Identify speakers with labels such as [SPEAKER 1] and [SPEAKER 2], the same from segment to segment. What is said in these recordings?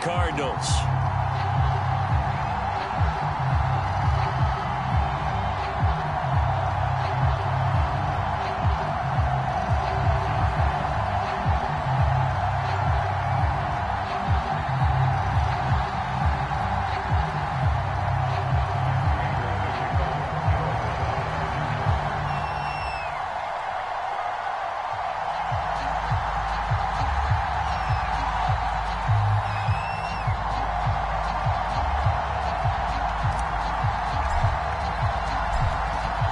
[SPEAKER 1] Cardinals.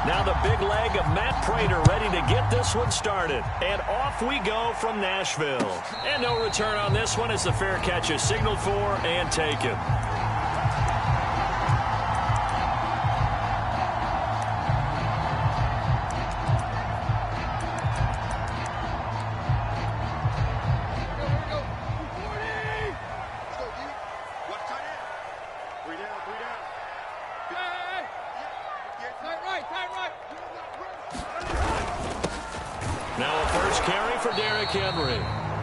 [SPEAKER 1] Now the big leg of Matt Prater ready to get this one started. And off we go from Nashville. And no return on this one as the fair catch is signaled for and taken. Now a first carry for Derrick Henry.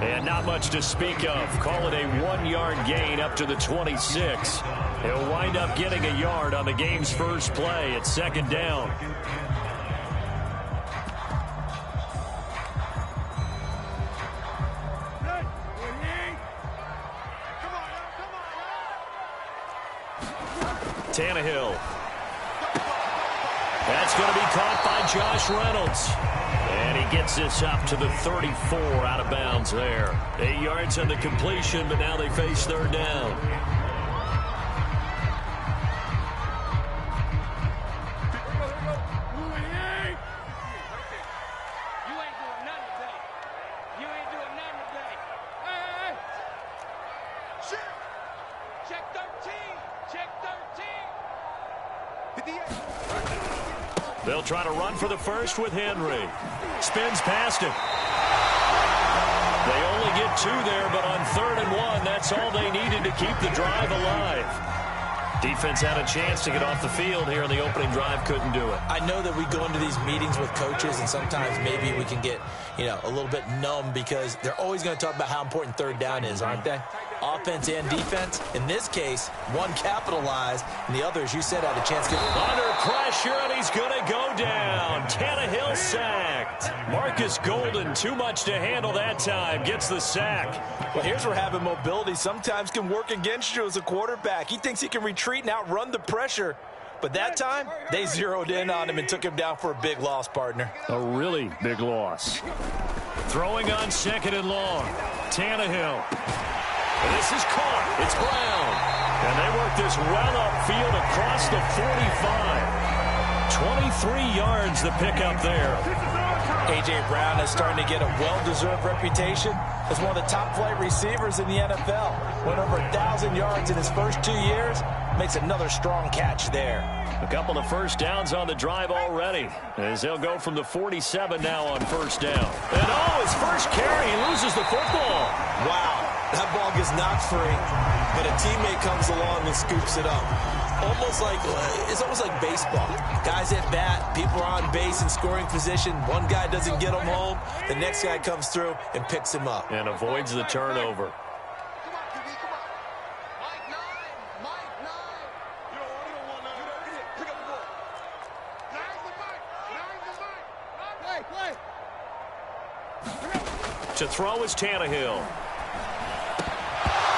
[SPEAKER 1] And not much to speak of. Call it a 1-yard gain up to the 26. He'll wind up getting a yard on the game's first play at second down. Tannehill. That's going to be caught by Josh Reynolds. And he gets this up to the 34 out of bounds there. 8 yards on the completion, but now they face third down. They'll try to run for the first with Henry. Spins past him. They only get 2 there, but on 3rd and 1, that's all they needed to keep the drive alive. Defense had a chance to get off the field here in the opening drive, couldn't do it.
[SPEAKER 2] I know that we go into these meetings with coaches, and sometimes maybe we can get, a little bit numb because they're always going to talk about how important third down is, aren't they? Offense and defense. In this case, one capitalized, and the other, as you said, had a chance to get
[SPEAKER 1] under pressure, and he's going to go down. Tannehill sacked. Marcus Golden, too much to handle that time, gets the sack.
[SPEAKER 3] Well, here's where having mobility sometimes can work against you as a quarterback. He thinks he can retreat and outrun the pressure. But that time, they zeroed in on him and took him down for a big loss, partner.
[SPEAKER 1] A really big loss. Throwing on 2nd and long. Tannehill. And this is caught. It's Brown. And they work this well upfield across the 45. 23 yards the pickup there.
[SPEAKER 2] A.J. Brown is starting to get a well-deserved reputation as one of the top-flight receivers in the NFL. Went over 1,000 yards in his first 2 years. Makes another strong catch there.
[SPEAKER 1] A couple of first downs on the drive already, as they'll go from the 47 now on first down. And his first carry, he loses the football.
[SPEAKER 4] Wow, that ball gets knocked free, but a teammate comes along and scoops it up. It's almost like baseball. Guys at bat, people are on base in scoring position. One guy doesn't get him home. The next guy comes through and picks him up.
[SPEAKER 1] And avoids the turnover. To throw is Tannehill.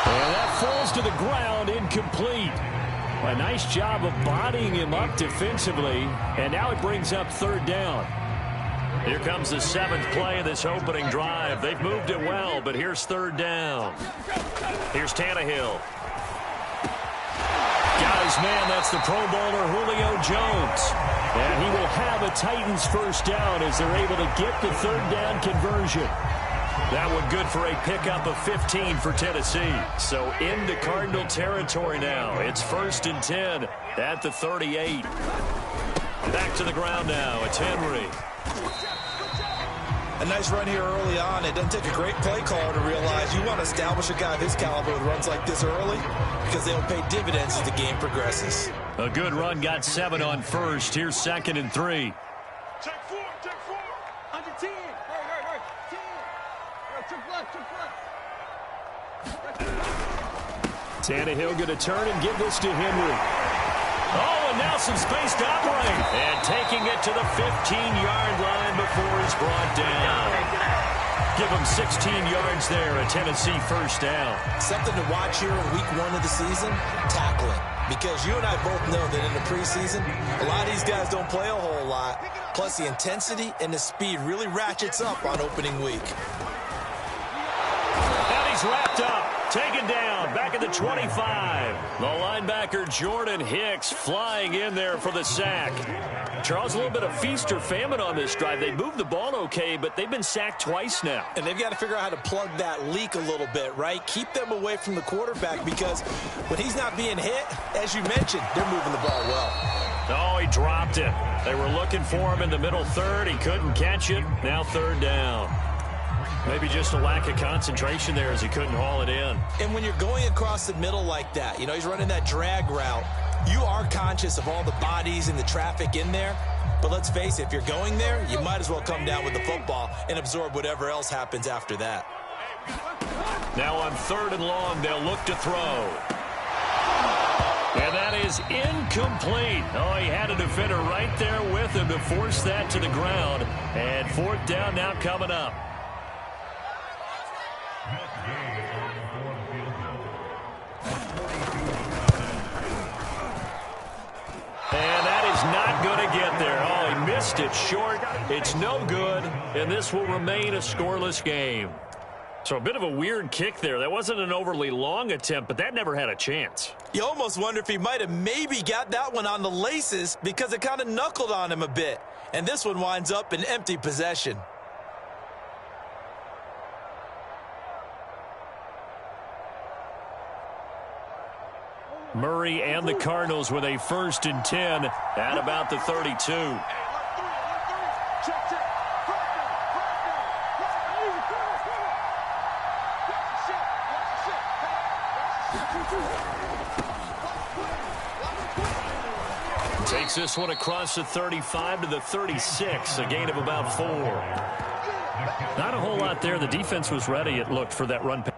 [SPEAKER 1] And that falls to the ground, incomplete. A nice job of bodying him up defensively, and now it brings up third down. Here comes the 7th play of this opening drive. They've moved it well, but here's third down. Here's Tannehill. Guys, man, that's the Pro Bowler Julio Jones. And he will have a Titans first down as they're able to get the third down conversion. That one good for a pickup of 15 for Tennessee. So into Cardinal territory now. It's 1st and 10 at the 38. Back to the ground now. It's Henry.
[SPEAKER 4] A nice run here early on. It doesn't take a great play caller to realize you want to establish a guy of his caliber with runs like this early because they'll pay dividends as the game progresses.
[SPEAKER 1] A good run, got 7 on first. Here's 2nd and 3.
[SPEAKER 5] Check 4. Under 10. Hurry. 10. Check left.
[SPEAKER 1] Tannehill going to turn and give this to Henry. Oh, and now some space to operate. And taking it to the 15-yard line before it's brought down. Give him 16 yards there, a Tennessee first down.
[SPEAKER 2] Something to watch here in week 1 of the season, tackling. Because you and I both know that in the preseason, a lot of these guys don't play a whole lot. Plus, the intensity and the speed really ratchets up on opening week.
[SPEAKER 1] And he's wrapped up. Taken down, back at the 25. The linebacker, Jordan Hicks, flying in there for the sack. Charles, a little bit of feast or famine on this drive. They moved the ball okay, but they've been sacked twice now.
[SPEAKER 2] And they've got to figure out how to plug that leak a little bit, right? Keep them away from the quarterback because when he's not being hit, as you mentioned, they're moving the ball well.
[SPEAKER 1] Oh, he dropped it. They were looking for him in the middle third. He couldn't catch it. Now third down. Maybe just a lack of concentration there as he couldn't haul it in.
[SPEAKER 2] And when you're going across the middle like that, you know, he's running that drag route, you are conscious of all the bodies and the traffic in there. But let's face it, if you're going there, you might as well come down with the football and absorb whatever else happens after that.
[SPEAKER 1] Now on 3rd and long, they'll look to throw. And that is incomplete. Oh, he had a defender right there with him to force that to the ground. And 4th down now coming up. And that is not going to get there. Oh, he missed it short. It's no good, and this will remain a scoreless game. So a bit of a weird kick there. That wasn't an overly long attempt, but that never had a chance.
[SPEAKER 2] You almost wonder if he might have maybe got that one on the laces because it kind of knuckled on him a bit. And this one winds up in empty possession.
[SPEAKER 1] Murray and the Cardinals with a 1st and 10 at about the 32. Takes this one across the 35 to the 36, a gain of about 4. Not a whole lot there. The defense was ready, it looked, for that run pass.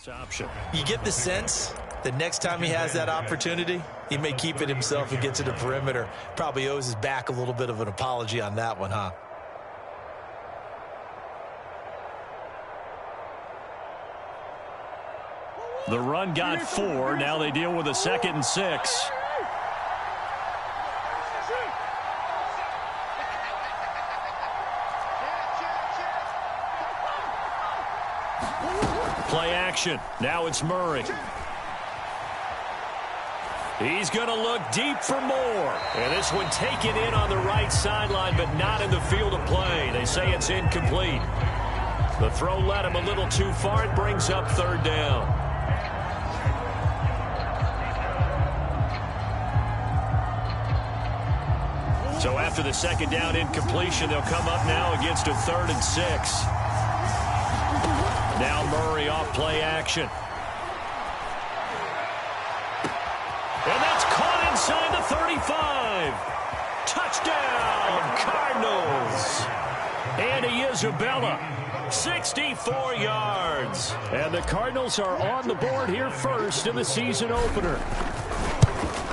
[SPEAKER 1] Option.
[SPEAKER 2] You get the sense that next time he has that opportunity, he may keep it himself and get to the perimeter. Probably owes his back a little bit of an apology on that one, huh?
[SPEAKER 1] The run got 4. Now they deal with a 2nd and 6. Play action. Now it's Murray. He's going to look deep for more. And this one taken in on the right sideline, but not in the field of play. They say it's incomplete. The throw led him a little too far. It brings up 3rd down. So after the 2nd down incompletion, they'll come up now against a 3rd and 6. Now Murray off play action. And that's caught inside the 35. Touchdown, Cardinals. Andy Isabella, 64 yards. And the Cardinals are on the board here first in the season opener.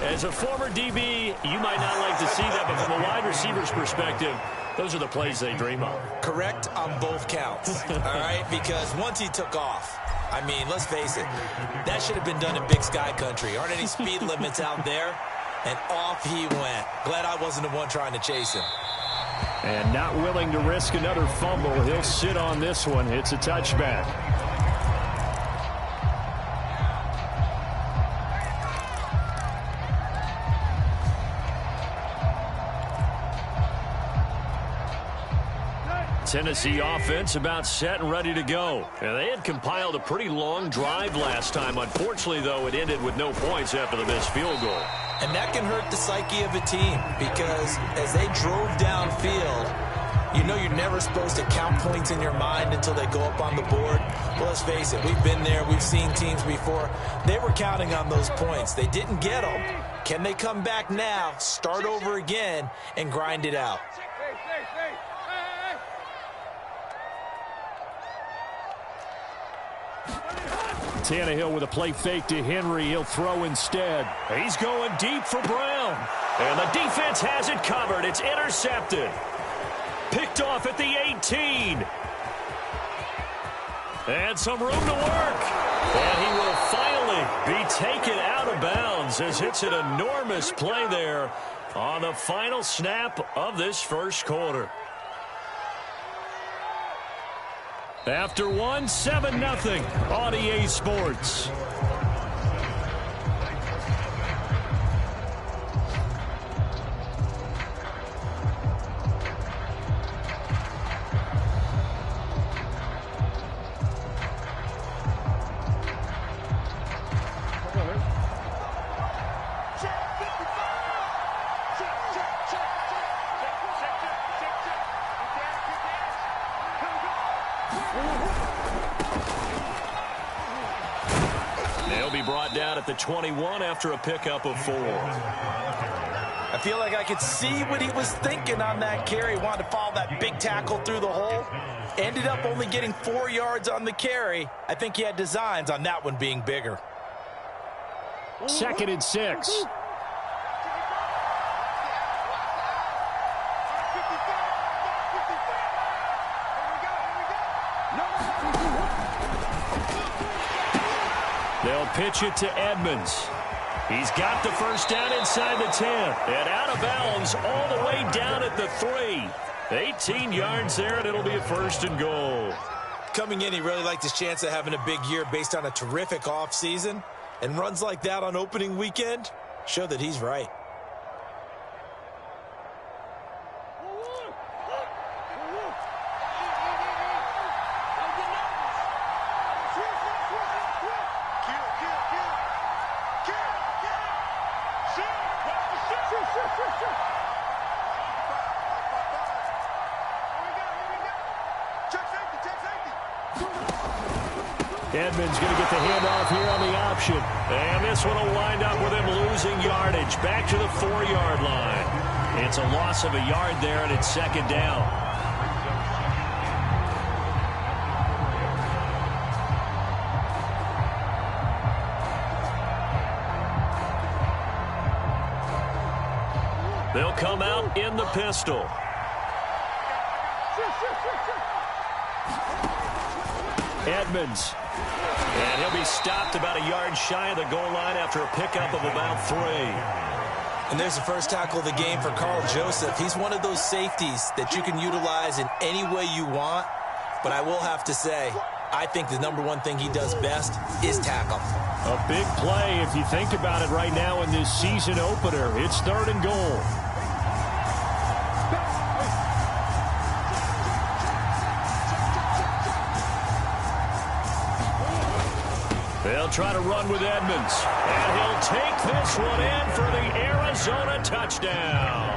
[SPEAKER 1] As a former DB, you might not like to see that, but from a wide receiver's perspective, those are the plays they dream of.
[SPEAKER 2] Correct on both counts, all right? Because once he took off, I mean, let's face it, that should have been done in Big Sky Country. Aren't any speed limits out there? And off he went. Glad I wasn't the one trying to chase him.
[SPEAKER 1] And not willing to risk another fumble. He'll sit on this one. It's a touchback. Tennessee offense about set and ready to go. And they had compiled a pretty long drive last time. Unfortunately, though, it ended with no points after the missed field goal.
[SPEAKER 2] And that can hurt the psyche of a team because as they drove downfield, you know you're never supposed to count points in your mind until they go up on the board. Well, let's face it, we've been there. We've seen teams before. They were counting on those points. They didn't get them. Can they come back now, start over again, and grind it out?
[SPEAKER 1] Tannehill with a play fake to Henry. He'll throw instead. He's going deep for Brown. And the defense has it covered. It's intercepted. Picked off at the 18. And some room to work. And he will finally be taken out of bounds as it's an enormous play there on the final snap of this first quarter. After one, 7-0 on EA Sports. They'll be brought down at the 21 after a pickup of 4.
[SPEAKER 3] I feel like I could see what he was thinking on that carry. Wanted to follow that big tackle through the hole. Ended up only getting 4 yards on the carry. I think he had designs on that one being bigger.
[SPEAKER 1] 2nd and 6. They'll pitch it to Edmonds. He's got the first down inside the 10. And out of bounds all the way down at the 3. 18 yards there, and it'll be a 1st and goal.
[SPEAKER 2] Coming in, he really liked his chance of having a big year based on a terrific offseason. And runs like that on opening weekend show that he's right.
[SPEAKER 1] Edmonds going to get the handoff here on the option. And this one will wind up with him losing yardage back to the 4-yard line. It's a loss of a yard there, and it's 2nd down. They'll come out in the pistol. Edmonds. And he'll be stopped about a yard shy of the goal line after a pickup of about 3.
[SPEAKER 2] And there's the first tackle of the game for Carl Joseph. He's one of those safeties that you can utilize in any way you want. But I will have to say, I think the #1 thing he does best is tackle.
[SPEAKER 1] A big play if you think about it right now in this season opener. It's 3rd and goal. They'll try to run with Edmonds. And he'll take this one in for the Arizona touchdown.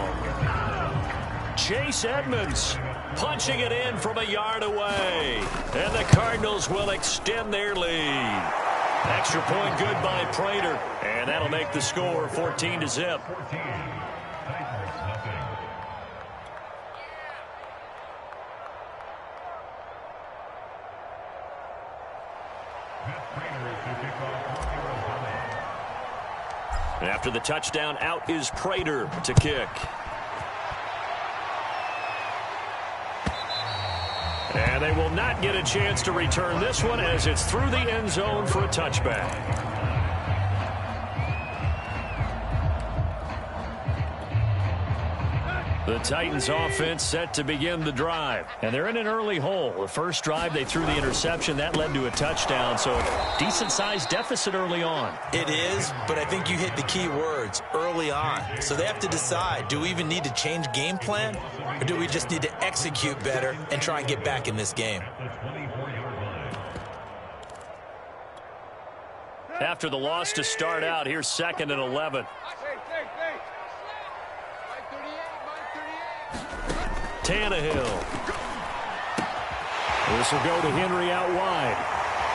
[SPEAKER 1] Chase Edmonds punching it in from a yard away. And the Cardinals will extend their lead. Extra point good by Prater. And that'll make the score 14-0. After the touchdown, out is Prater to kick. And they will not get a chance to return this one as it's through the end zone for a touchback. The Titans offense set to begin the drive. And they're in an early hole. The first drive, they threw the interception. That led to a touchdown. So a decent-sized deficit early on.
[SPEAKER 2] It is, but I think you hit the key words, early on. So they have to decide, do we even need to change game plan? Or do we just need to execute better and try and get back in this game?
[SPEAKER 1] After the loss to start out, here's 2nd and 11. Tannehill. This will go to Henry out wide.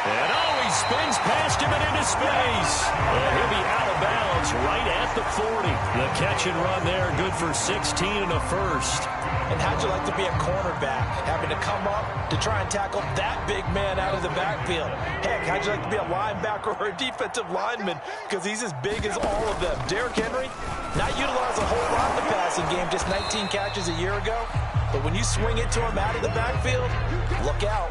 [SPEAKER 1] And he spins past him and into space. And he'll be out of bounds right at the 40. The catch and run there, good for 16 and a first.
[SPEAKER 2] And how'd you like to be a cornerback, having to come up to try and tackle that big man out of the backfield? Heck, how'd you like to be a linebacker or a defensive lineman, because he's as big as all of them. Derrick Henry, not utilized a whole lot in the passing game, just 19 catches a year ago. But when you swing it to him out of the backfield, look out.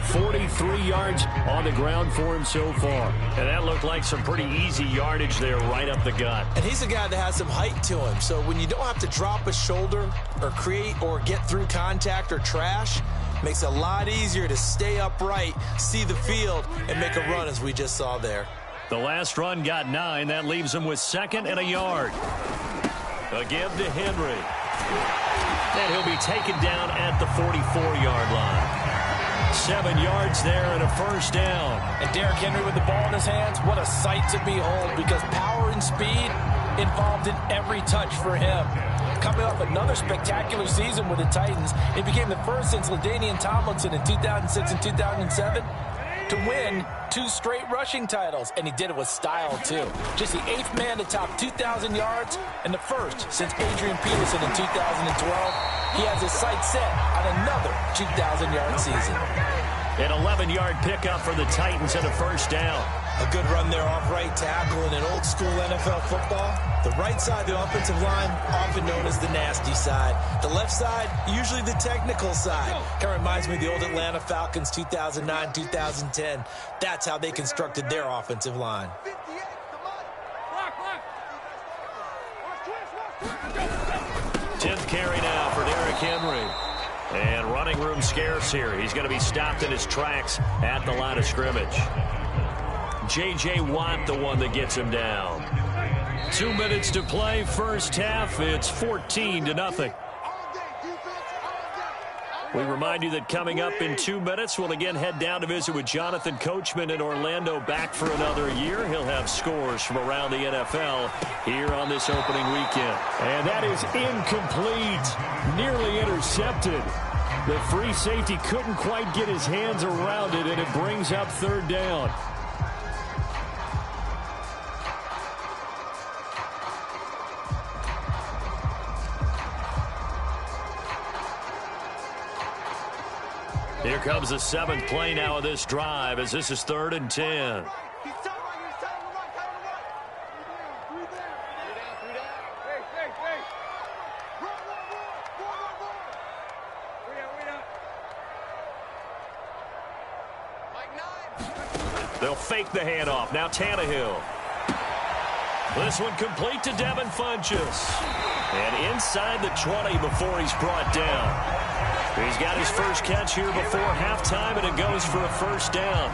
[SPEAKER 1] 43 yards on the ground for him so far. And that looked like some pretty easy yardage there right up the gut.
[SPEAKER 2] And he's a guy that has some height to him. So when you don't have to drop a shoulder or create or get through contact or trash, makes it a lot easier to stay upright, see the field, and make a run as we just saw there.
[SPEAKER 1] The last run got 9. That leaves him with 2nd and a yard. Again to Henry. And he'll be taken down at the 44-yard line. 7 yards there and a first down.
[SPEAKER 3] And Derrick Henry with the ball in his hands, what a sight to behold, because power and speed involved in every touch for him. Coming off another spectacular season with the Titans, he became the first since LaDainian Tomlinson in 2006 and 2007 to win 2 straight rushing titles, and he did it with style too. Just the 8th man to top 2,000 yards and the first since Adrian Peterson in 2012. He has his sights set on another 2,000-yard season.
[SPEAKER 1] An 11-yard pickup for the Titans and a first down.
[SPEAKER 2] A good run there off right tackle in an old-school NFL football. The right side of the offensive line, often known as the nasty side. The left side, usually the technical side. Kind of reminds me of the old Atlanta Falcons 2009, 2010. That's how they constructed their offensive line.
[SPEAKER 1] 10th carry now for Derrick Henry. And running room scarce here. He's going to be stopped in his tracks at the line of scrimmage. J.J. Watt, the one that gets him down. 2 minutes to play, first half. It's 14-0. We remind you that coming up in 2 minutes, we'll again head down to visit with Jonathan Coachman in Orlando, back for another year. He'll have scores from around the NFL here on this opening weekend. And that is incomplete, nearly intercepted. The free safety couldn't quite get his hands around it, and it brings up 3rd down. Here comes the 7th play now of this drive, as this is 3rd and 10. They'll fake the handoff. Now Tannehill. This one complete to Devin Funchess. And inside the 20 before he's brought down. He's got his first catch here before halftime, and it goes for a first down.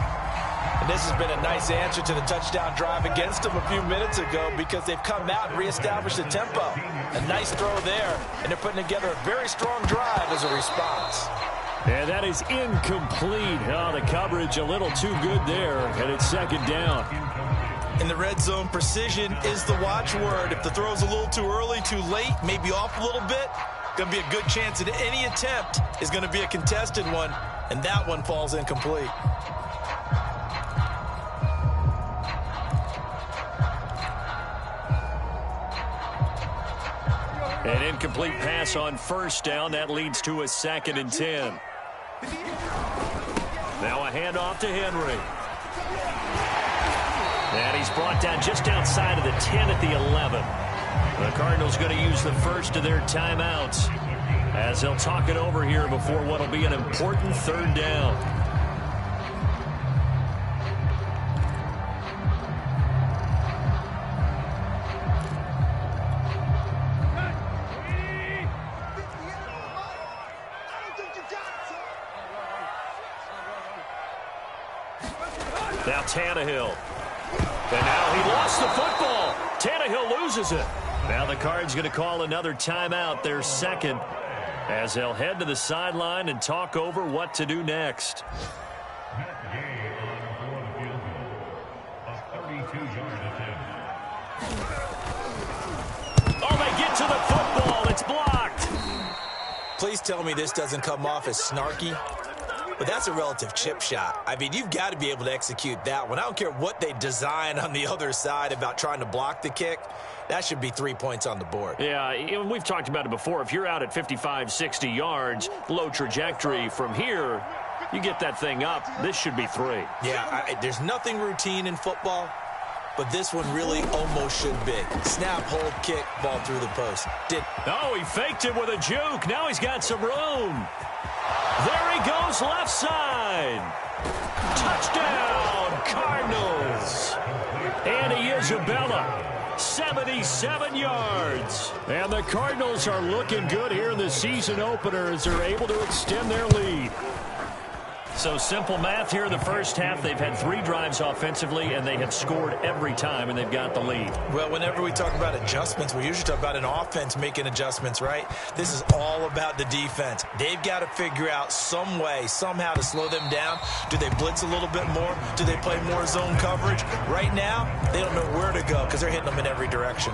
[SPEAKER 3] And this has been a nice answer to the touchdown drive against them a few minutes ago, because they've come out and reestablished the tempo. A nice throw there, and they're putting together a very strong drive as a response.
[SPEAKER 1] And that is incomplete. Oh, the coverage a little too good there, and it's 2nd down.
[SPEAKER 2] In the red zone, precision is the watchword. If the throw's a little too early, too late, maybe off a little bit, going to be a good chance that any attempt is going to be a contested one, and that one falls incomplete.
[SPEAKER 1] An incomplete pass on first down. That leads to a 2nd and 10. Now a handoff to Henry. And he's brought down just outside of the 10 at the 11. The Cardinals going to use the first of their timeouts as they'll talk it over here before what will be an important third down. Now Tannehill. And now he lost the football. Tannehill loses it. Now the Cards going to call another timeout, their second, as they'll head to the sideline and talk over what to do next. Oh, they get to the football. It's blocked.
[SPEAKER 2] Please tell me this doesn't come off as snarky. But that's a relative chip shot. I mean, you've got to be able to execute that one. I don't care what they design on the other side about trying to block the kick. That should be 3 points on the board.
[SPEAKER 1] Yeah, we've talked about it before. If you're out at 55, 60 yards, low trajectory from here, you get that thing up. This should be 3.
[SPEAKER 2] Yeah, there's nothing routine in football, but this one really almost should be. Snap, hold, kick, ball through the post.
[SPEAKER 1] Oh, he faked it with a juke. Now he's got some room. There he goes, left side. Touchdown, Cardinals. Andy Isabella, 77 yards. And the Cardinals are looking good here in the season opener as they're able to extend their lead. So simple math here in the first half. They've had 3 drives offensively, and they have scored every time, and they've got the lead.
[SPEAKER 2] Well, whenever we talk about adjustments, we usually talk about an offense making adjustments, right? This is all about the defense. They've got to figure out some way, somehow to slow them down. Do they blitz a little bit more? Do they play more zone coverage? Right now, they don't know where to go because they're hitting them in every direction.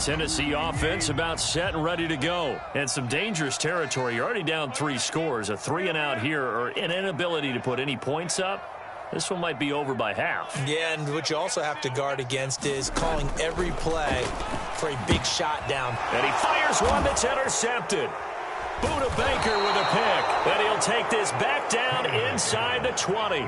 [SPEAKER 1] Tennessee offense about set and ready to go. And some dangerous territory. You're already down 3 scores. A 3-and-out here or an inability to put any points up. This one might be over by half.
[SPEAKER 2] Yeah, and what you also have to guard against is calling every play for a big shot down.
[SPEAKER 1] And he fires one that's intercepted. Buda Baker with a pick. And he'll take this back down inside the 20.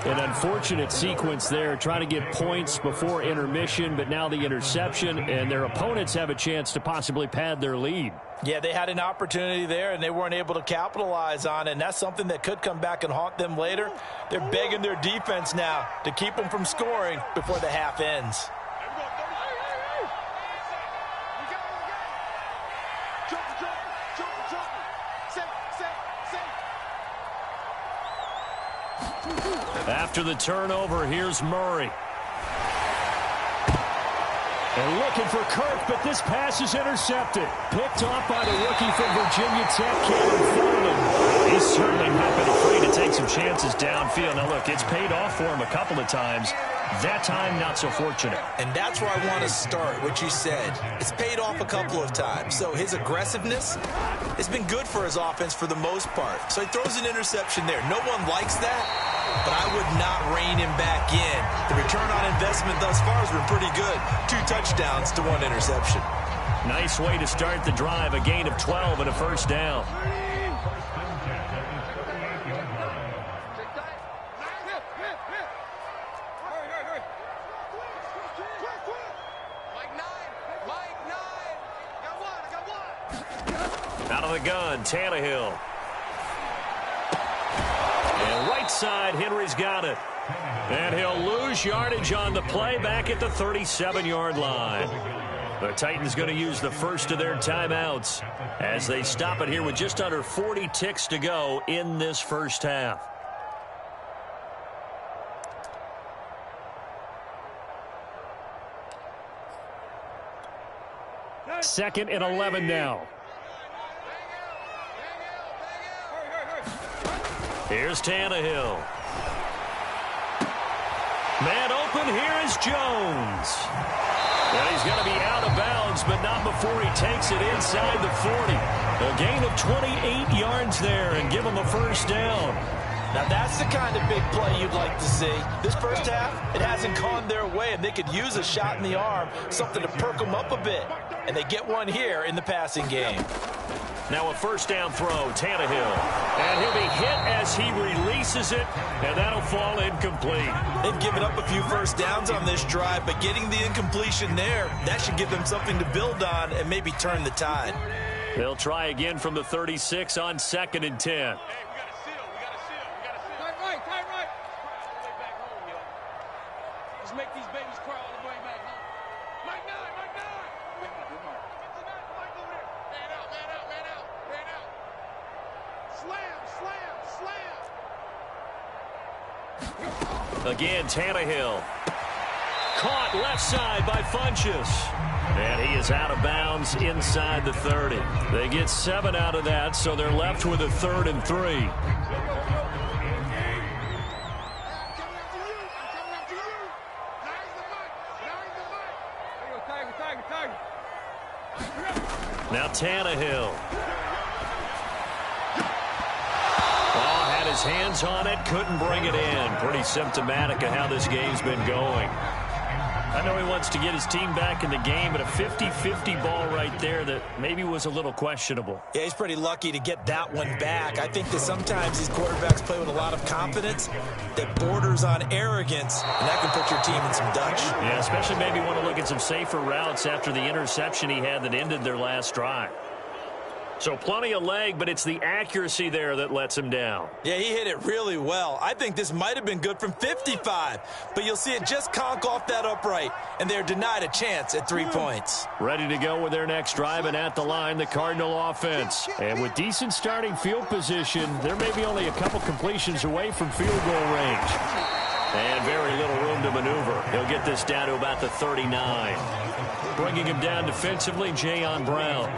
[SPEAKER 1] An unfortunate sequence there, trying to get points before intermission, but now the interception, and their opponents have a chance to possibly pad their lead.
[SPEAKER 3] Yeah, they had an opportunity there, and they weren't able to capitalize on it, and that's something that could come back and haunt them later. They're begging their defense now to keep them from scoring before the half ends.
[SPEAKER 1] After the turnover, here's Murray. And looking for Kirk, but this pass is intercepted. Picked off by the rookie from Virginia Tech, Caleb Furman. He's certainly not been afraid to take some chances downfield. Now, look, it's paid off for him a couple of times. That time, not so fortunate.
[SPEAKER 2] And that's where I want to start, what you said. It's paid off a couple of times. So his aggressiveness has been good for his offense for the most part. So he throws an interception there. No one likes that, but I would not rein him back in. The return on investment thus far has been pretty good. 2 touchdowns to 1 interception.
[SPEAKER 1] Nice way to start the drive. A gain of 12 and a first down. Out of the gun, Tannehill. And right side, Henry's got it. And he'll lose yardage on the play back at the 37-yard line. The Titans going to use the first of their timeouts as they stop it here with just under 40 ticks to go in this first half. Second and 11 now. Here's Tannehill. Man open, here is Jones. Well, he's going to be out of bounds, but not before he takes it inside the 40. A gain of 28 yards there and give him a first down.
[SPEAKER 3] Now that's the kind of big play you'd like to see. This first half, it hasn't gone their way, and they could use a shot in the arm, something to perk them up a bit. And they get one here in the passing game.
[SPEAKER 1] Now a first down throw, Tannehill. And he'll be hit as he releases it, and that'll fall incomplete.
[SPEAKER 3] They've given up a few first downs on this drive, but getting the incompletion there, that should give them something to build on and maybe turn the tide.
[SPEAKER 1] They'll try again from the 36 on 2nd and 10.
[SPEAKER 5] Let's make these babies cry all the way back home. Mike 9, Mike 9. Mike over there. Man out, man out, man out, man out. Slam, slam, slam.
[SPEAKER 1] Again, Tannehill. Caught left side by Funchess. And he is out of bounds inside the 30. They get 7 out of that, so they're left with a 3rd and 3. Now Tannehill. Oh, had his hands on it, couldn't bring it in. Pretty symptomatic of how this game's been going. I know he wants to get his team back in the game, but a 50-50 ball right there that maybe was a little questionable.
[SPEAKER 2] Yeah, he's pretty lucky to get that one back. I think that sometimes these quarterbacks play with a lot of confidence that borders on arrogance, and that can put your team in some Dutch.
[SPEAKER 1] Yeah, especially maybe want to look at some safer routes after the interception he had that ended their last drive. So plenty of leg, but it's the accuracy there that lets him down.
[SPEAKER 2] Yeah, he hit it really well. I think this might have been good from 55, but you'll see it just conk off that upright, and they're denied a chance at 3 points.
[SPEAKER 1] Ready to go with their next drive, and at the line, the Cardinal offense. And with decent starting field position, they're maybe only a couple completions away from field goal range. And very little room to maneuver. He'll get this down to about the 39. Bringing him down defensively, Jayon Brown.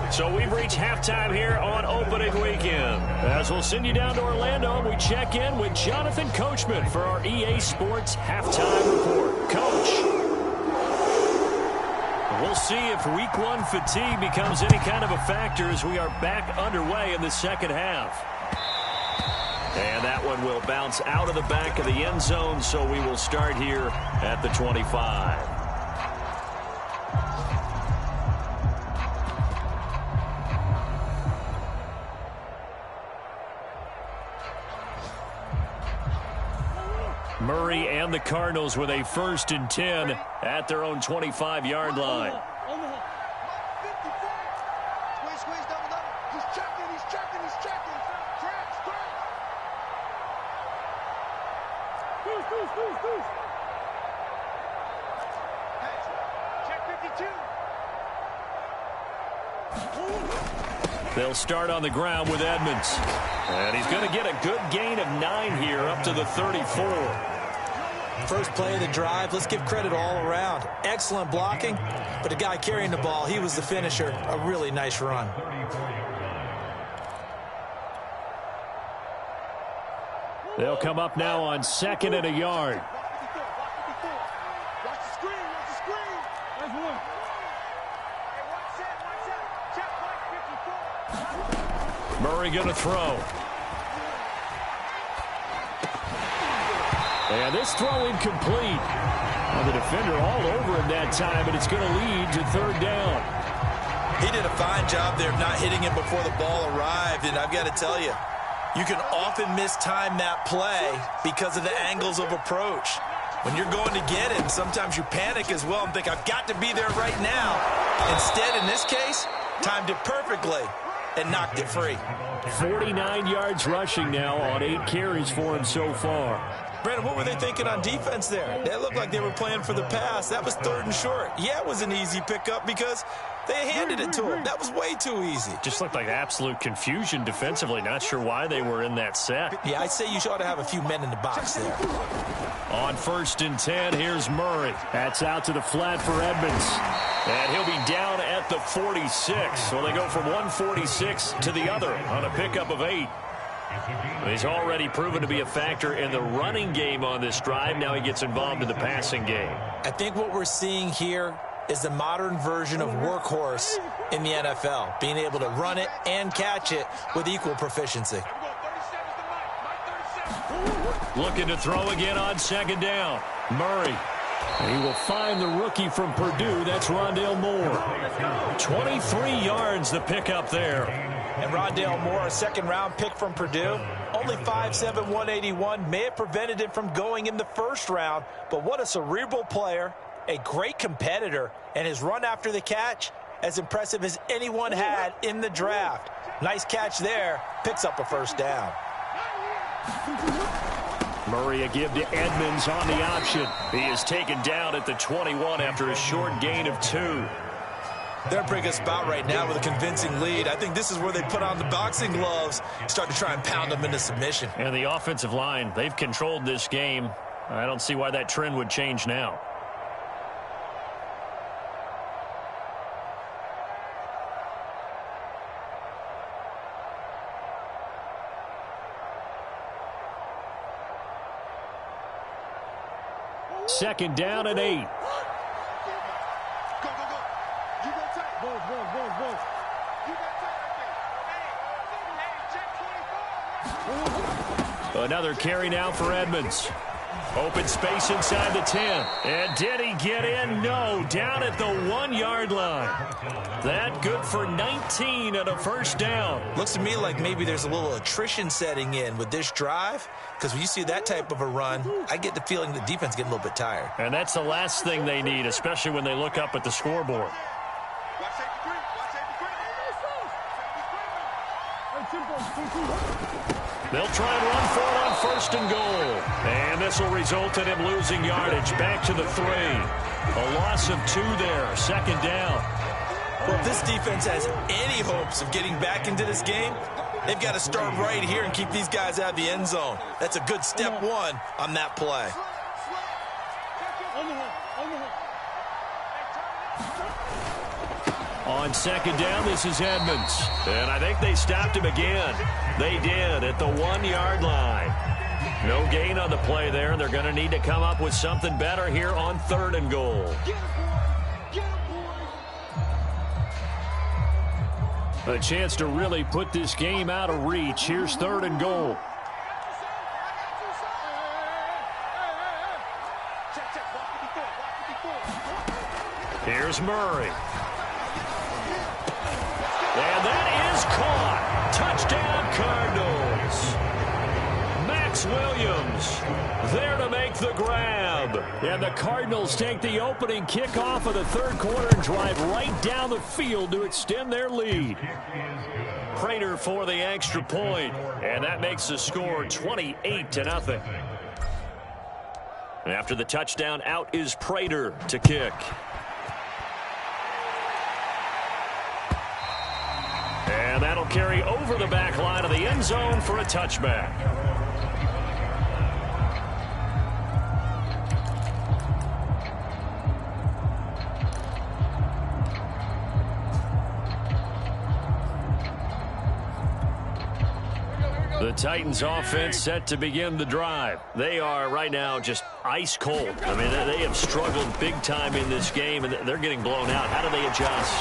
[SPEAKER 1] So we've reached halftime here on opening weekend. As we'll send you down to Orlando, we check in with Jonathan Coachman for our EA Sports halftime report. Coach, we'll see if week 1 fatigue becomes any kind of a factor as we are back underway in the second half. And that one will bounce out of the back of the end zone, so we will start here at the 25. Murray and the Cardinals with a 1st and 10 at their own 25-yard line.
[SPEAKER 5] Squeeze, double. He's checking. Goose. Check 52.
[SPEAKER 1] They'll start on the ground with Edmonds. And he's going to get a good gain of 9 here up to the 34.
[SPEAKER 2] First play of the drive, let's give credit all around. Excellent blocking, but the guy carrying the ball, he was the finisher. A really nice run.
[SPEAKER 1] They'll come up now on 2nd and a yard.
[SPEAKER 5] Watch the screen. There's one. Hey, watch that. Check Mike 54.
[SPEAKER 1] Murray going to throw. And this throw incomplete. Well, the defender all over him that time, but it's going to lead to 3rd down.
[SPEAKER 3] He did a fine job there of not hitting him before the ball arrived, and I've got to tell you, you can often mistime that play because of the angles of approach. When you're going to get him, sometimes you panic as well and think, I've got to be there right now. Instead, in this case, timed it perfectly and knocked it free.
[SPEAKER 1] 49 yards rushing now on 8 carries for him so far.
[SPEAKER 2] Brandon, what were they thinking on defense there? They looked like they were playing for the pass. That was 3rd and short. Yeah, it was an easy pickup because they handed it to him. That was way too easy.
[SPEAKER 1] Just looked like absolute confusion defensively. Not sure why they were in that set.
[SPEAKER 2] Yeah, I'd say you ought to have a few men in the box there.
[SPEAKER 1] On 1st and 10, here's Murray. That's out to the flat for Edmonds. And he'll be down at the 46. So they go from 146 to the other on a pickup of 8. He's already proven to be a factor in the running game on this drive. Now he gets involved in the passing game.
[SPEAKER 2] I think what we're seeing here is the modern version of workhorse in the NFL, being able to run it and catch it with equal proficiency.
[SPEAKER 1] Looking to throw again on second down. Murray. He will find the rookie from Purdue. That's Rondale Moore. 23 yards the pickup there.
[SPEAKER 2] And Rondale Moore, a second-round pick from Purdue, only 5'7", 181, may have prevented him from going in the first round, but what a cerebral player, a great competitor, and his run after the catch, as impressive as anyone had in the draft. Nice catch there, picks up a first down.
[SPEAKER 1] Murray a give to Edmonds on the option. He is taken down at the 21 after a short gain of 2.
[SPEAKER 2] They're in a pretty good spot right now with a convincing lead. I think this is where they put on the boxing gloves, start to try and pound them into submission.
[SPEAKER 1] And the offensive line, they've controlled this game. I don't see why that trend would change now. Second down and 8.
[SPEAKER 5] Go, go, go. You go tight. Whoa. You go tight. Hey, check 24.
[SPEAKER 1] Another carry now for Edmonds. Open space inside the 10. And did he get in? No. Down at the 1-yard line. That good for 19 and a first down.
[SPEAKER 2] Looks to me like maybe there's a little attrition setting in with this drive, because when you see that type of a run, I get the feeling the defense getting a little bit tired.
[SPEAKER 1] And that's the last thing they need, especially when they look up at the scoreboard.
[SPEAKER 5] Watch safety green.
[SPEAKER 1] They'll try and run for it on first and goal. And this will result in him losing yardage back to the 3. A loss of 2 there, second down.
[SPEAKER 2] Well, if this defense has any hopes of getting back into this game, they've got to start right here and keep these guys out of the end zone. That's a good step 1 on that play.
[SPEAKER 1] On second down, this is Edmonds. And I think they stopped him again. They did at the 1-yard line. No gain on the play there. They're going to need to come up with something better here on third and goal. A chance to really put this game out of reach. Here's third and goal. Here's Murray. And that is caught. Touchdown, Cardinals. Max Williams there to make the grab. And the Cardinals take the opening kickoff of the third quarter and drive right down the field to extend their lead. Prater for the extra point, and that makes the score 28-0. After the touchdown, out is Prater to kick. And that'll carry over the back line of the end zone for a touchback. The Titans offense set to begin the drive. They are right now just ice cold. I mean, they have struggled big time in this game, and they're getting blown out. How do they adjust?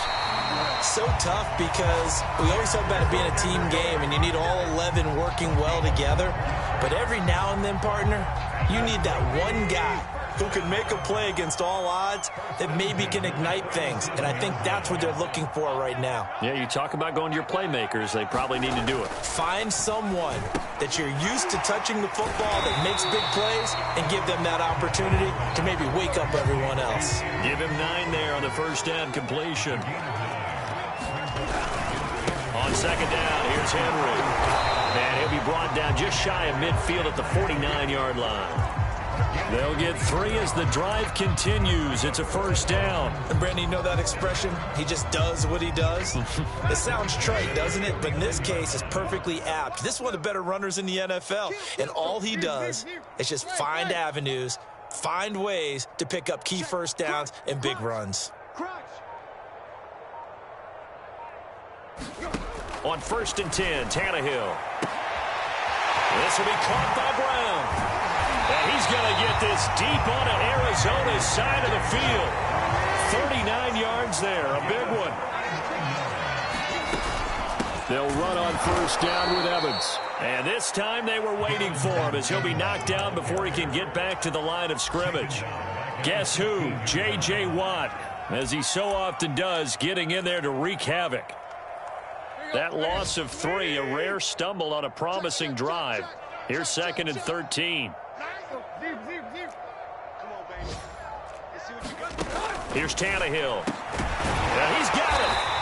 [SPEAKER 2] So tough, because we always talk about it being a team game, and you need all 11 working well together. But every now and then, partner, you need that one guy who can make a play against all odds that maybe can ignite things. And I think that's what they're looking for right now.
[SPEAKER 1] Yeah, you talk about going to your playmakers. They probably need to do it.
[SPEAKER 2] Find someone that you're used to touching the football that makes big plays and give them that opportunity to maybe wake up everyone else.
[SPEAKER 1] Give him 9 there on the first down completion. On second down, here's Henry. And he'll be brought down just shy of midfield at the 49-yard line. They'll get 3 as the drive continues. It's a first down.
[SPEAKER 2] And Brandon, you know that expression? He just does what he does. It sounds trite, doesn't it? But in this case, it's perfectly apt. This is one of the better runners in the NFL. And all he does is just find avenues, find ways to pick up key first downs and big runs.
[SPEAKER 1] On first and 10, Tannehill. This will be caught by Brown. And he's going to get this deep onto Arizona's side of the field. 39 yards there, a big one. They'll run on first down with Evans. And this time they were waiting for him as he'll be knocked down before he can get back to the line of scrimmage. Guess who? J.J. Watt, as he so often does, getting in there to wreak havoc. That loss of 3, a rare stumble on a promising drive. Here's 2nd and 13. Here's Tannehill. And he's got it.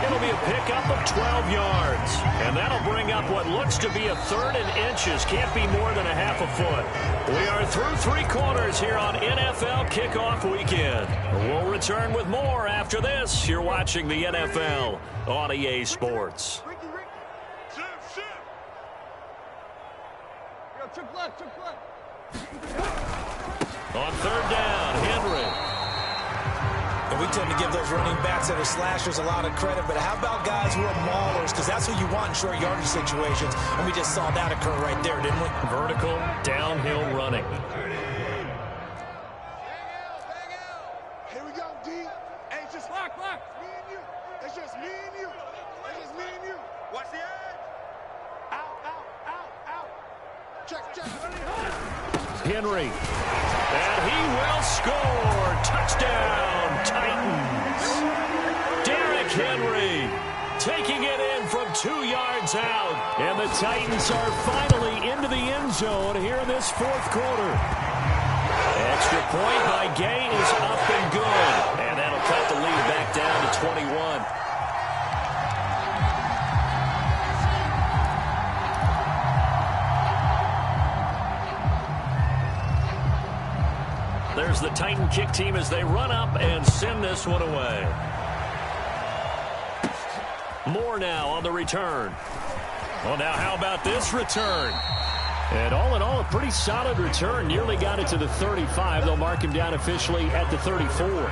[SPEAKER 1] It'll be a pickup of 12 yards. And that'll bring up what looks to be a 3rd and inches. Can't be more than a half a foot. We are through 3 quarters here on NFL Kickoff Weekend. We'll return with more after this. You're watching the NFL on EA Sports. On 3rd down, Henry.
[SPEAKER 2] And we tend to give those running backs that are slashers a lot of credit, but how about guys who are maulers? Because that's who you want in short yardage situations, and we just saw that occur right there, didn't we?
[SPEAKER 1] Vertical, downhill running.
[SPEAKER 5] Here we go, D. Hey, it's just lock. Me and you. It's just me and you. It's just me and you. Watch the edge. Out. Check.
[SPEAKER 1] Henry. And he will score. Touchdown, Titans. Derrick Henry taking it in from 2 yards out. And the Titans are finally into the end zone here in this 4th quarter. Extra point by Gay is up and good. And that'll cut the lead back down to 21. There's the Titan kick team as they run up and send this one away. Moore now on the return. Well, now how about this return? And all in all, a pretty solid return. Nearly got it to the 35. They'll mark him down officially at the 34.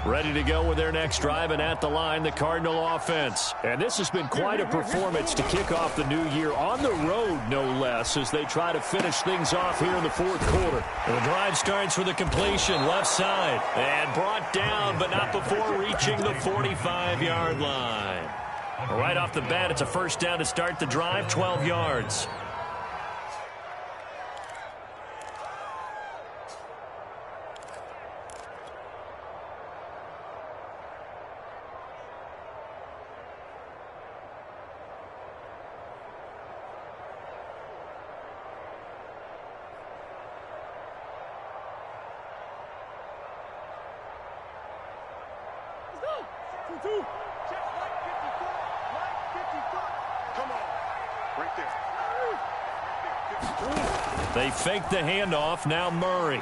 [SPEAKER 1] Ready to go with their next drive, and at the line, the Cardinal offense. And this has been quite a performance to kick off the new year on the road, no less, as they try to finish things off here in the 4th quarter. And the drive starts with a completion left side and brought down, but not before reaching the 45-yard line. Right off the bat, it's a first down to start the drive, 12 yards. They fake the handoff. Now Murray.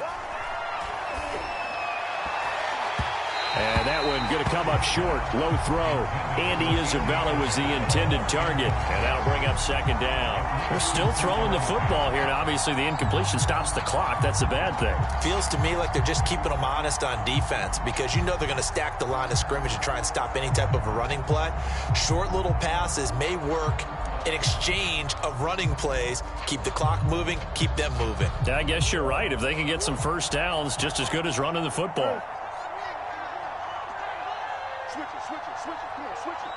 [SPEAKER 1] And that one going to come up short. Low throw. Andy Isabella was the intended target. And that'll bring up 2nd down. They're still throwing the football here. And obviously the incompletion stops the clock. That's a bad thing.
[SPEAKER 2] Feels to me like they're just keeping them honest on defense, because you know they're going to stack the line of scrimmage and try and stop any type of a running play. Short little passes may work in exchange of running plays. Keep the clock moving, keep them moving.
[SPEAKER 1] Yeah, I guess you're right. If they can get some first downs, just as good as running the football.
[SPEAKER 5] Switch it. Come on, switch it.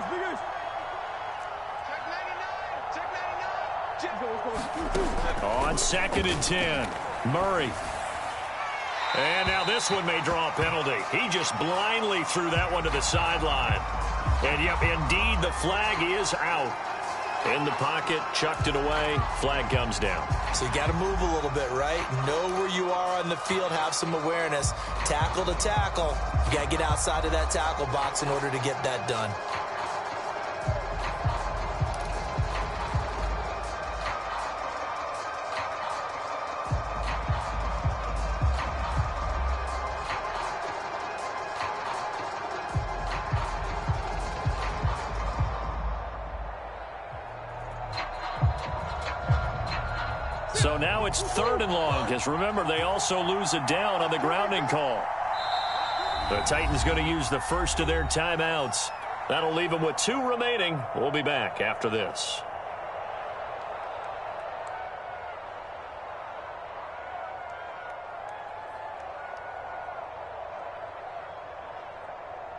[SPEAKER 5] Big Ace. Check 99.
[SPEAKER 1] On 2nd and 10, Murray. And now this one may draw a penalty. He just blindly threw that one to the sideline. And, yep, indeed, the flag is out. In the pocket, chucked it away, flag comes down.
[SPEAKER 2] So you got to move a little bit, right? Know where you are on the field, have some awareness. Tackle to tackle. You got to get outside of that tackle box in order to get that done.
[SPEAKER 1] So now it's 3rd and long, because remember, they also lose a down on the grounding call. The Titans going to use the first of their timeouts. That'll leave them with 2 remaining. We'll be back after this.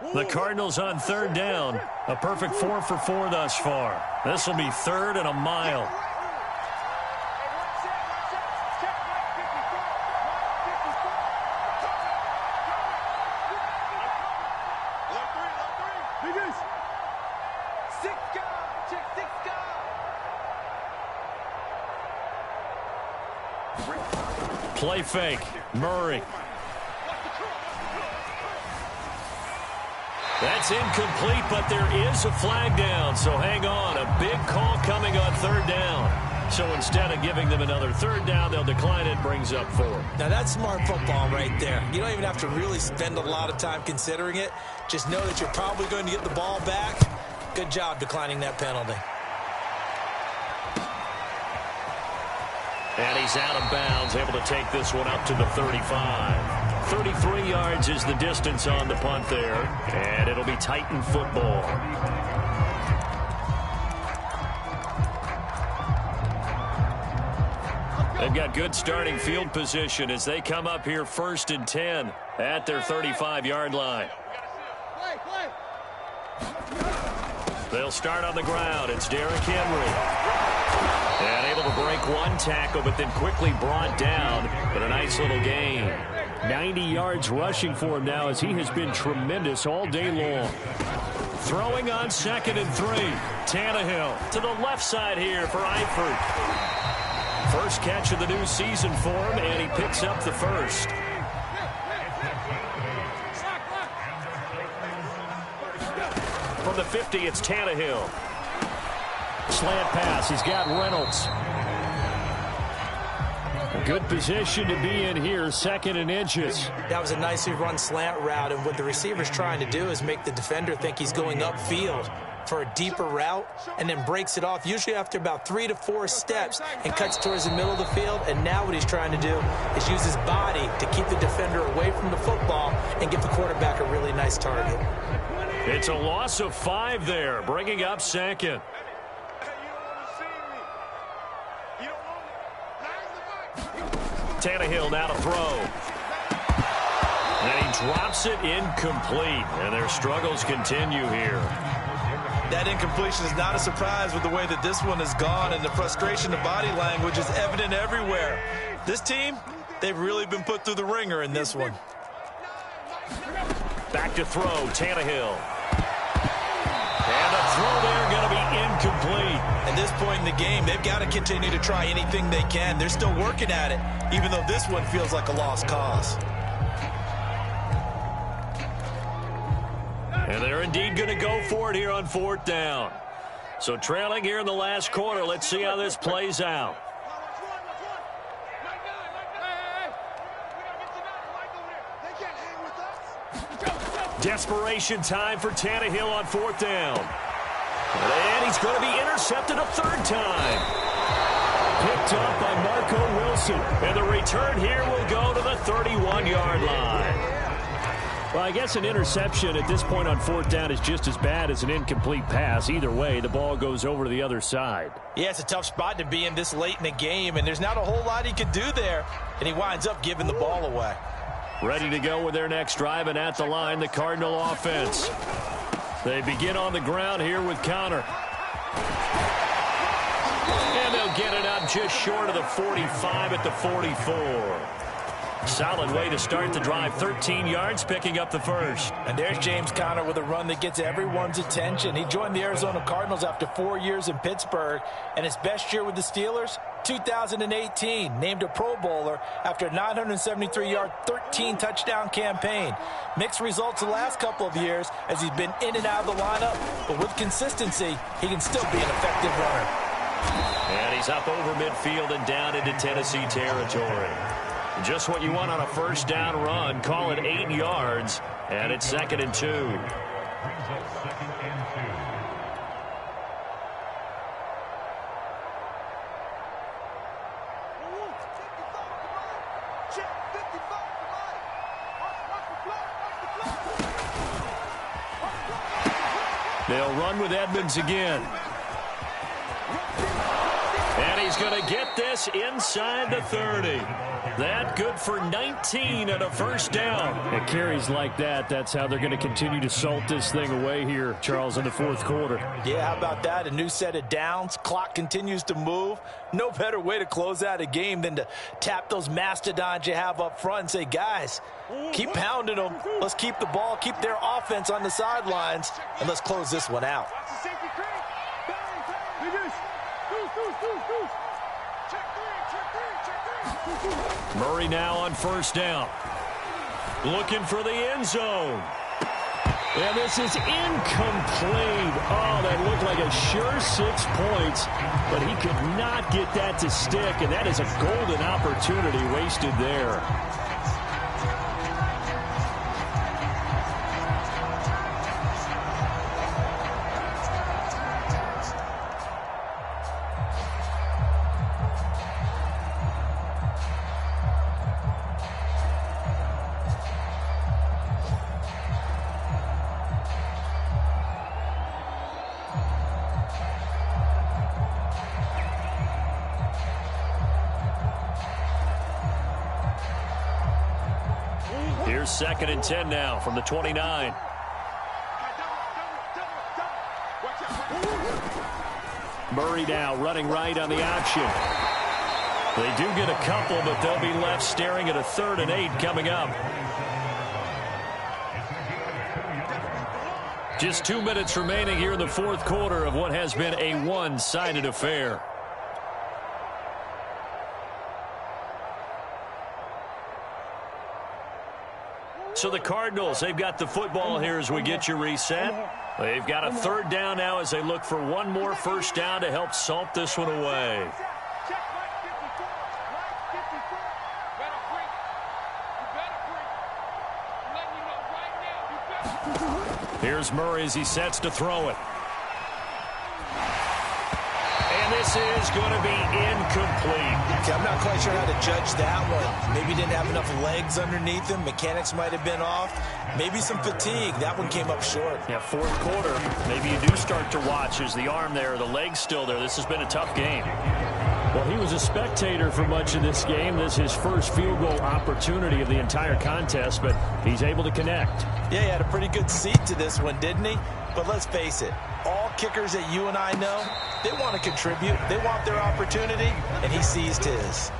[SPEAKER 1] The Cardinals on third down. A perfect 4 for 4 thus far. This will be third and a mile. Play fake. Murray. That's incomplete, but there is a flag down, so hang on. A big call coming on third down. So instead of giving them another third down, they'll decline it, brings up 4.
[SPEAKER 2] Now, that's smart football right there. You don't even have to really spend a lot of time considering it. Just know that you're probably going to get the ball back. Good job declining that penalty.
[SPEAKER 1] And he's out of bounds, able to take this one up to the 35. 33 yards is the distance on the punt there, and it'll be Titan football. They've got good starting field position as they come up here 1st and 10 at their 35-yard line. They'll start on the ground. It's Derrick Henry. And able to break one tackle, but then quickly brought down. But a nice little gain. 90 yards rushing for him now as he has been tremendous all day long. Throwing on 2nd and 3. Tannehill to the left side here for Eifert. First catch of the new season for him, and he picks up the first. From the 50, it's Tannehill. Slant pass. He's got Reynolds. Good position to be in here, 2nd and inches.
[SPEAKER 2] That was a nicely run slant route, and what the receiver's trying to do is make the defender think he's going upfield for a deeper route and then breaks it off, usually after about 3 to 4 steps, and cuts towards the middle of the field. And now what he's trying to do is use his body to keep the defender away from the football and give the quarterback a really nice target.
[SPEAKER 1] It's a loss of 5 there, bringing up 2nd. Tannehill now to throw. And he drops it incomplete. And their struggles continue here.
[SPEAKER 3] That incompletion is not a surprise with the way that this one has gone, and the frustration of body language is evident everywhere. This team, they've really been put through the ringer in this one.
[SPEAKER 1] Back to throw, Tannehill. And the throw there going to be incomplete.
[SPEAKER 3] At this point in the game, they've got to continue to try anything they can. They're still working at it, even though this one feels like a lost cause.
[SPEAKER 1] And they're indeed going to go for it here on 4th down. So trailing here in the last quarter. Let's see how this plays out. Desperation time for Tannehill on 4th down. And he's going to be intercepted a 3rd time. Picked up by Marco Wilson. And the return here will go to the 31-yard line. Well, I guess an interception at this point on 4th down is just as bad as an incomplete pass. Either way, the ball goes over to the other side.
[SPEAKER 3] Yeah, it's a tough spot to be in this late in the game, and there's not a whole lot he could do there. And he winds up giving the ball away.
[SPEAKER 1] Ready to go with their next drive, and at the line, the Cardinal offense. They begin on the ground here with Connor. And they'll get it up just short of the 45 at the 44. Solid way to start the drive. 13 yards, picking up the first.
[SPEAKER 3] And there's James Conner with a run that gets everyone's attention. He joined the Arizona Cardinals after 4 years in Pittsburgh, and his best year with the Steelers, 2018, named a Pro Bowler after a 973-yard, 13-touchdown campaign. Mixed results the last couple of years as he's been in and out of the lineup, but with consistency, he can still be an effective runner.
[SPEAKER 1] And he's up over midfield and down into Tennessee territory. Just what you want on a 1st down run. Call it 8 yards, and it's 2nd and 2. They'll run with Edmonds again. And he's going to get this inside the 30. That good for 19 and a first down.
[SPEAKER 6] And carries like that, that's how they're going to continue to salt this thing away here, Charles, in the fourth quarter.
[SPEAKER 3] Yeah, how about that? A new set of downs. Clock continues to move. No better way to close out a game than to tap those mastodons you have up front and say, guys, keep pounding them. Let's keep the ball, keep their offense on the sidelines, and let's close this one out.
[SPEAKER 1] Murray now on first down. Looking for the end zone. And this is incomplete. Oh, that looked like a sure 6 points, but he could not get that to stick, and that is a golden opportunity wasted there. Here's 2nd and 10 now from the 29. Murray now running right on the option. They do get a couple, but they'll be left staring at a 3rd and 8 coming up. Just 2 minutes remaining here in the fourth quarter of what has been a one-sided affair. So the Cardinals, they've got the football here as we get you reset. They've got a 3rd down now as they look for one more first down to help salt this one away. Here's Murray as he sets to throw it. And this is going to be incomplete.
[SPEAKER 2] Okay, I'm not quite sure how to judge that one. Maybe he didn't have enough legs underneath him. Mechanics might have been off. Maybe some fatigue. That one came up short.
[SPEAKER 1] Yeah, fourth quarter, maybe you do start to watch. Is the arm there, the leg's still there? This has been a tough game.
[SPEAKER 6] Well, he was a spectator for much of this game. This is his first field goal opportunity of the entire contest, but he's able to connect.
[SPEAKER 3] Yeah, he had a pretty good seat to this one, didn't he? But let's face it, all kickers that you and I know, they want to contribute. They want their opportunity, and he seized his.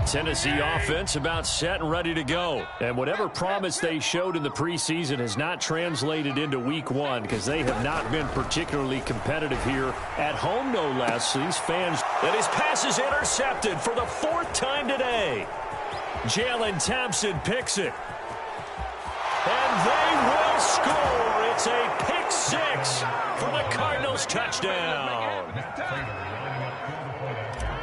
[SPEAKER 1] Tennessee offense about set and ready to go.
[SPEAKER 6] And whatever promise they showed in the preseason has not translated into week one because they have not been particularly competitive here at home, no less. These fans...
[SPEAKER 1] And his pass is intercepted for the 4th time today. Jalen Thompson picks it. And they will score. It's a pick 6 for the Cardinals touchdown.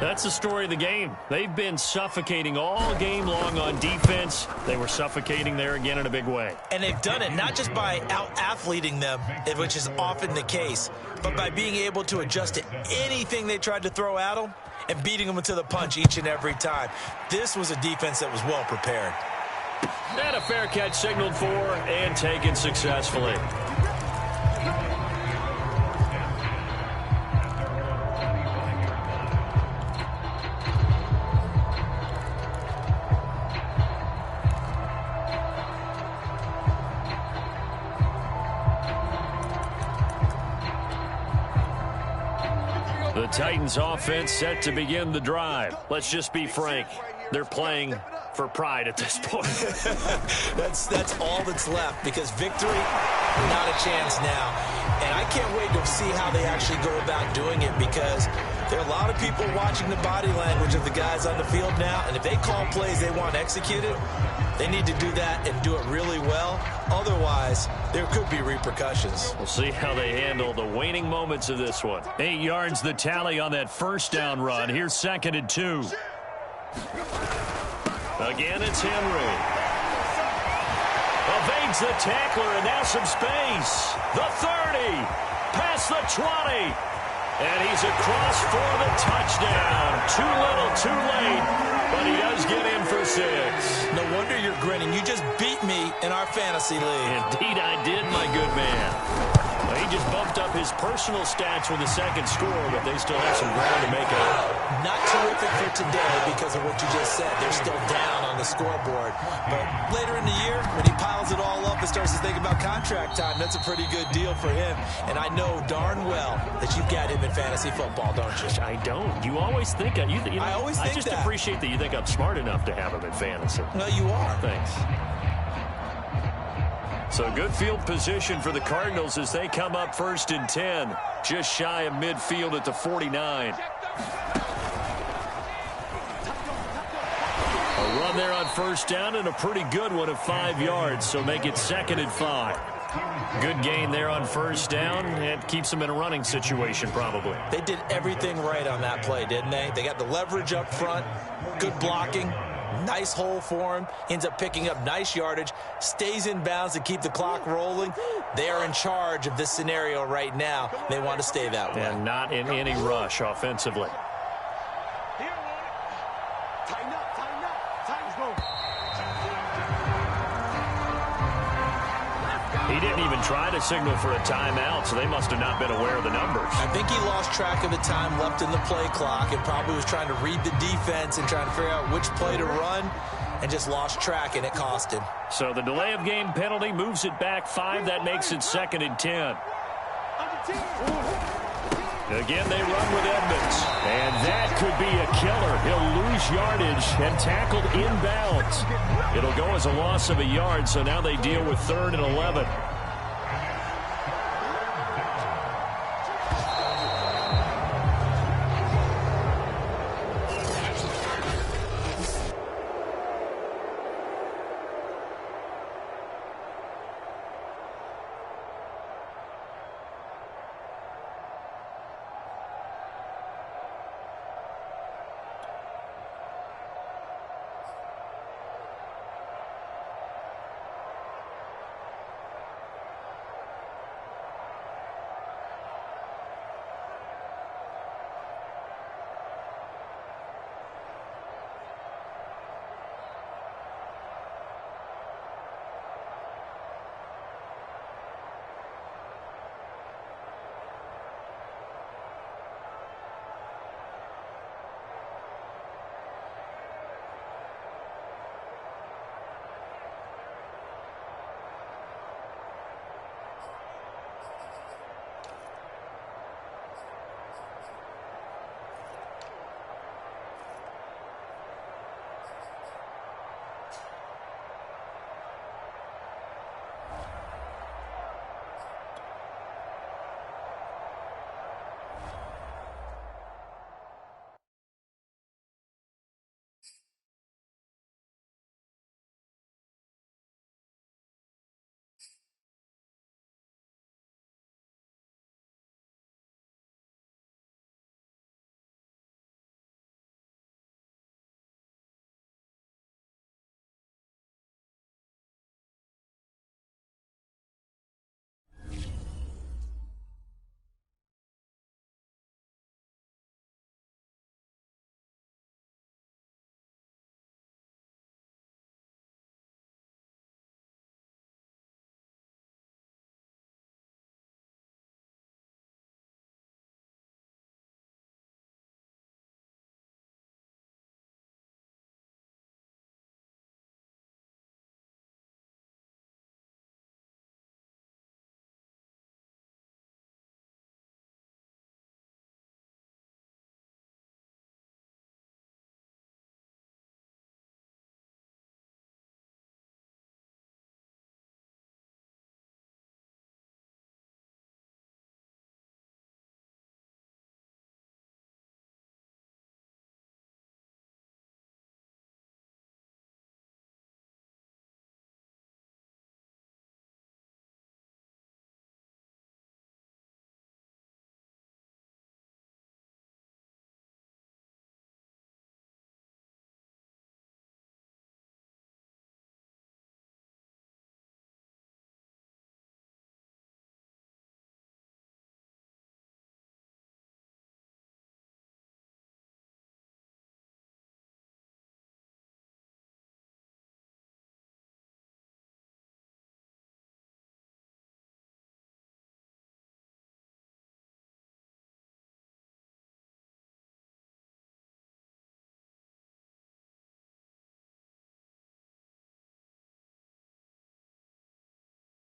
[SPEAKER 6] That's the story of the game. They've been suffocating all game long on defense. They were suffocating there again in a big way.
[SPEAKER 2] And they've done it not just by out-athleting them, which is often the case, but by being able to adjust to anything they tried to throw at them and beating them to the punch each and every time. This was a defense that was well prepared.
[SPEAKER 1] And a fair catch signaled for and taken successfully. The Titans offense set to begin the drive. Let's just be frank. They're playing for pride at this point.
[SPEAKER 2] That's all that's left because victory, not a chance now. And I can't wait to see how they actually go about doing it because there are a lot of people watching the body language of the guys on the field now. And if they call plays they want executed, they need to do that and do it really well. Otherwise, there could be repercussions.
[SPEAKER 1] We'll see how they handle the waning moments of this one. 8 yards the tally on that first down run. Here's 2nd and 2. Again, it's Henry. Evades the tackler, and now some space. The 30, past the 20. And he's across for the touchdown. Too little, too late, but he does get in for 6.
[SPEAKER 2] No wonder you're grinning. You just beat me in our fantasy league.
[SPEAKER 1] Indeed I did, my good man. Well, he just bumped up his personal stats with a second score, but they still have some ground to make up.
[SPEAKER 2] Not terrific for today because of what you just said. They're still down on the scoreboard. But later in the year, when he piles it all up and starts to think about contract time, that's a pretty good deal for him. And I know darn well that you've got him in fantasy football, don't you?
[SPEAKER 1] I don't. You always think I just
[SPEAKER 2] that.
[SPEAKER 1] appreciate that you think I'm smart enough to have him in fantasy.
[SPEAKER 2] No, you are.
[SPEAKER 1] Thanks. So good field position for the Cardinals as they come up 1st and 10. Just shy of midfield at the 49. A run there on 1st down and a pretty good one of 5 yards. So make it 2nd and 5. Good gain there on 1st down. It keeps them in a running situation probably.
[SPEAKER 2] They did everything right on that play, didn't they? They got the leverage up front, good blocking, nice hole for him, ends up picking up nice yardage, stays in bounds to keep the clock rolling. They are in charge of this scenario right now. They want to stay that way.
[SPEAKER 1] And not in any rush offensively. He didn't even try to signal for a timeout, so they must have not been aware of the numbers.
[SPEAKER 2] I think he lost track of the time left in the play clock and probably was trying to read the defense and trying to figure out which play to run and just lost track, and it cost him.
[SPEAKER 1] So the delay of game penalty moves it back 5. That makes it 2nd and 10. Again, they run with Edmonds. And that could be a killer. He'll lose yardage and tackled inbounds. It'll go as a loss of a yard, so now they deal with 3rd and 11.